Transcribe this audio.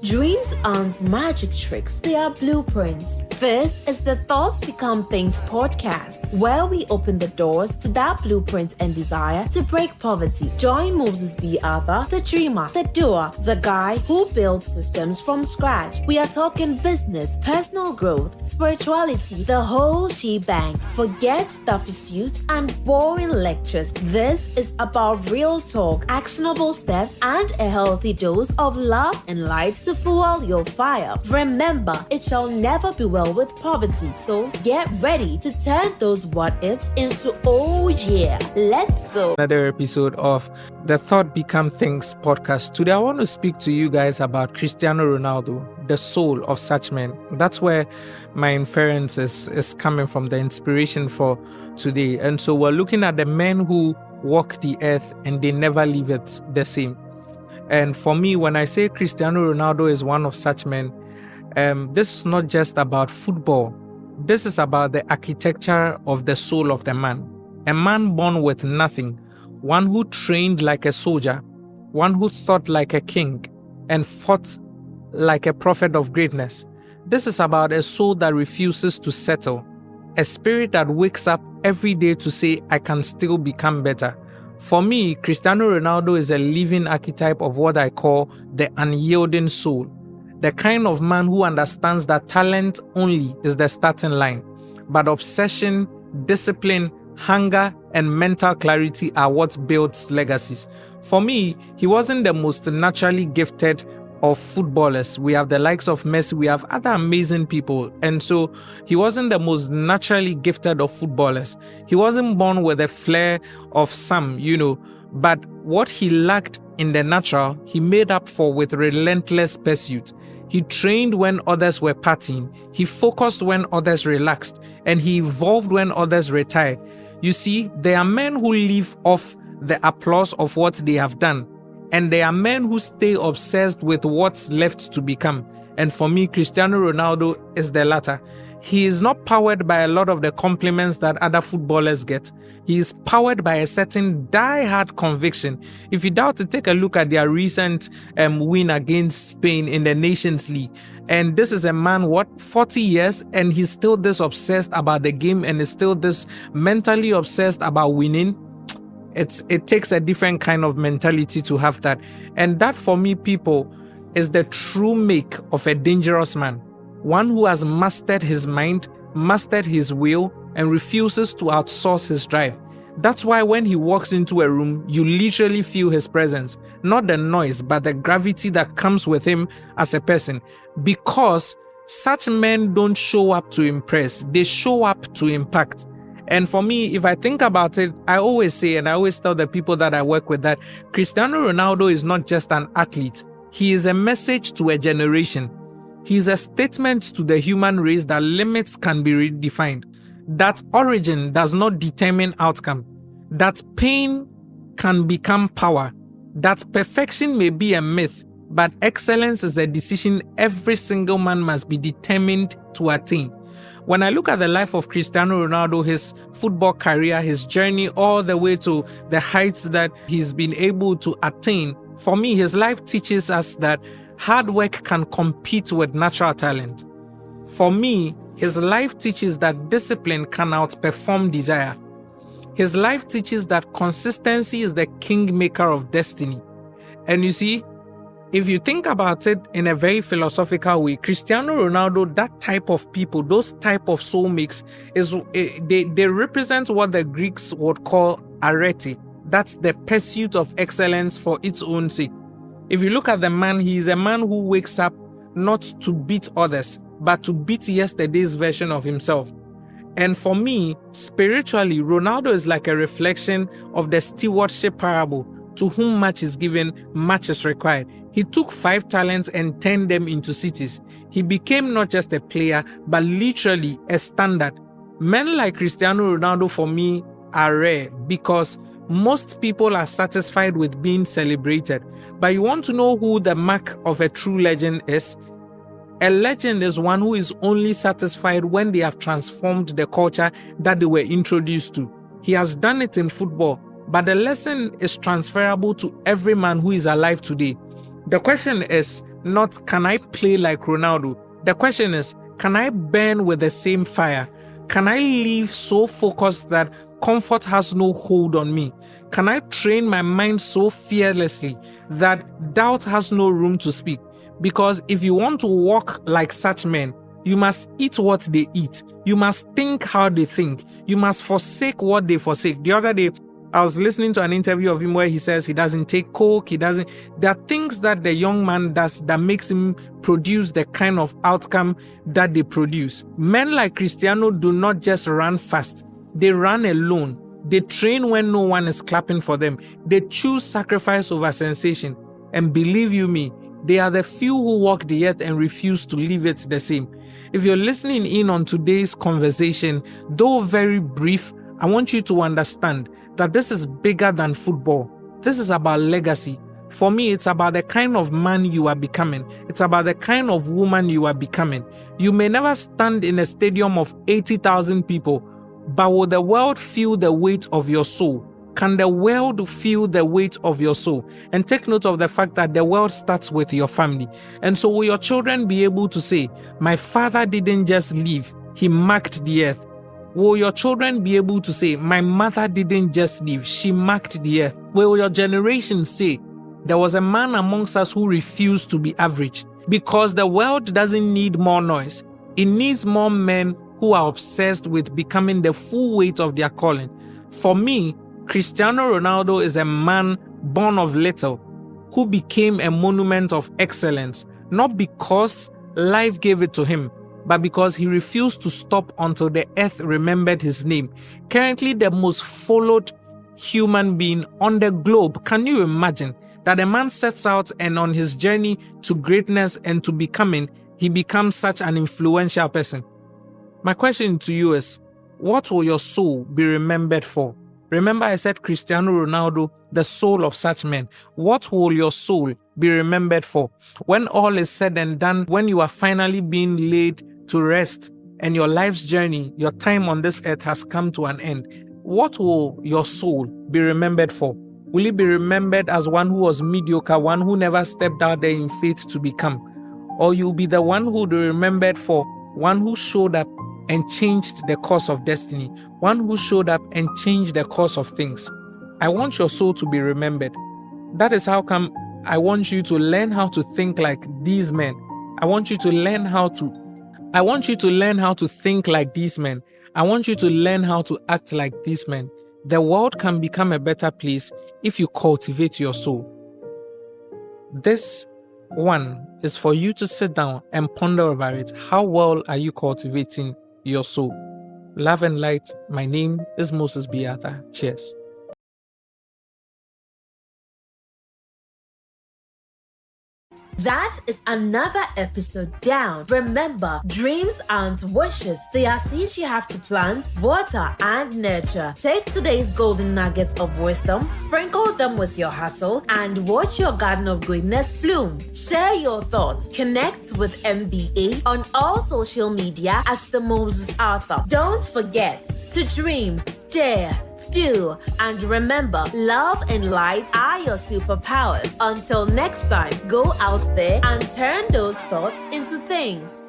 Dreams aren't magic tricks, they are blueprints. This is the Thoughts Become Things podcast, where we open the doors to that blueprint and desire to break poverty. Join Moses B. Arthur, the dreamer, the doer, the guy who builds systems from scratch. We are talking business, personal growth, spirituality, the whole shebang. Forget stuffy suits and boring lectures. This is about real talk, actionable steps, and a healthy dose of love and light to fuel your fire. Remember, it shall never be well with poverty. So get ready to turn those what ifs into oh yeah. Let's go. Another episode of the Thought Become Things podcast. Today I want to speak to you guys about Cristiano Ronaldo, the soul of such men. That's where my inference is coming from, the inspiration for today. And so we're looking at the men who walk the earth and they never leave it the same. And for me, when I say Cristiano Ronaldo is one of such men, this is not just about football. This is about the architecture of the soul of the man. A man born with nothing, one who trained like a soldier, one who thought like a king and fought like a prophet of greatness. This is about a soul that refuses to settle, a spirit that wakes up every day to say, I can still become better. For me, Cristiano Ronaldo is a living archetype of what I call the unyielding soul, the kind of man who understands that talent only is the starting line, but obsession, discipline, hunger, and mental clarity are what builds legacies. For me, he wasn't the most naturally gifted of footballers. We have the likes of Messi, we have other amazing people. And so he wasn't the most naturally gifted of footballers. He wasn't born with a flair of some, but what he lacked in the natural, he made up for with relentless pursuit. He trained when others were partying. He focused when others relaxed, and he evolved when others retired. You see, there are men who live off the applause of what they have done, and there are men who stay obsessed with what's left to become. And for me, Cristiano Ronaldo is the latter. He is not powered by a lot of the compliments that other footballers get. He is powered by a certain die-hard conviction. If you doubt it, take a look at their recent win against Spain in the Nations League. And this is a man, 40 years, and he's still this obsessed about the game and is still this mentally obsessed about winning. It takes a different kind of mentality to have that. And that, for me, people, is the true make of a dangerous man. One who has mastered his mind, mastered his will, and refuses to outsource his drive. That's why when he walks into a room, you literally feel his presence. Not the noise, but the gravity that comes with him as a person. Because such men don't show up to impress, they show up to impact. And for me, if I think about it, I always say, and I always tell the people that I work with, that Cristiano Ronaldo is not just an athlete. He is a message to a generation. He is a statement to the human race that limits can be redefined, that origin does not determine outcome, that pain can become power, that perfection may be a myth, but excellence is a decision every single man must be determined to attain. When I look at the life of Cristiano Ronaldo, his football career, his journey all the way to the heights that he's been able to attain, for me, his life teaches us that hard work can compete with natural talent. For me, his life teaches that discipline can outperform desire. His life teaches that consistency is the kingmaker of destiny. And you see, if you think about it in a very philosophical way, Cristiano Ronaldo, that type of people, those type of soulmates, they represent what the Greeks would call arete. That's the pursuit of excellence for its own sake. If you look at the man, he is a man who wakes up not to beat others, but to beat yesterday's version of himself. And for me, spiritually, Ronaldo is like a reflection of the stewardship parable. To whom much is given, much is required. He took 5 talents and turned them into cities. He became not just a player, but literally a standard. Men like Cristiano Ronaldo, for me, are rare because most people are satisfied with being celebrated. But you want to know who the mark of a true legend is? A legend is one who is only satisfied when they have transformed the culture that they were introduced to. He has done it in football, but the lesson is transferable to every man who is alive today. The question is, not can I play like Ronaldo. The question is, can I burn with the same fire? Can I live so focused that comfort has no hold on me? Can I train my mind so fearlessly that doubt has no room to speak? Because if you want to walk like such men, you must eat what they eat. You must think how they think. You must forsake what they forsake. The other day, I was listening to an interview of him where he says he doesn't take coke, there are things that the young man does that makes him produce the kind of outcome that they produce. Men like Cristiano do not just run fast. They run alone. They train when no one is clapping for them. They choose sacrifice over sensation. And believe you me, they are the few who walk the earth and refuse to leave it the same. If you're listening in on today's conversation, though very brief, I want you to understand that this is bigger than football. This is about legacy. For me, it's about the kind of man you are becoming. It's about the kind of woman you are becoming. You may never stand in a stadium of 80,000 people, but will the world feel the weight of your soul? Can the world feel the weight of your soul? And take note of the fact that the world starts with your family. And so will your children be able to say, my father didn't just live, he marked the earth. Will your children be able to say, my mother didn't just live, she marked the earth? Will your generation say, there was a man amongst us who refused to be average? Because the world doesn't need more noise. It needs more men who are obsessed with becoming the full weight of their calling. For me, Cristiano Ronaldo is a man born of little, who became a monument of excellence, not because life gave it to him, but because he refused to stop until the earth remembered his name. Currently the most followed human being on the globe. Can you imagine that a man sets out and on his journey to greatness and to becoming, he becomes such an influential person? My question to you is, what will your soul be remembered for? Remember I said Cristiano Ronaldo, the soul of such men. What will your soul be remembered for? When all is said and done, when you are finally being laid to rest and your life's journey, your time on this earth has come to an end, what will your soul be remembered for? Will it be remembered as one who was mediocre, one who never stepped out there in faith to become? Or you'll be the one who will be remembered for one who showed up and changed the course of destiny, one who showed up and changed the course of things? I want your soul to be remembered. That is how come I want you to learn how to think like these men. I want you to learn how to think like these men. I want you to learn how to act like these men. The world can become a better place if you cultivate your soul. This one is for you to sit down and ponder over it. How well are you cultivating your soul? Love and light. My name is Moses Biata. Cheers. That is another episode down. Remember, dreams aren't wishes. They are seeds you have to plant, water, and nurture. Take today's golden nuggets of wisdom, sprinkle them with your hustle, and watch your garden of greatness bloom. Share your thoughts. Connect with MBA on all social media at The Moses Arthur. Don't forget to dream, dare, do, and remember, love and light are your superpowers. Until next time, go out there and turn those thoughts into things.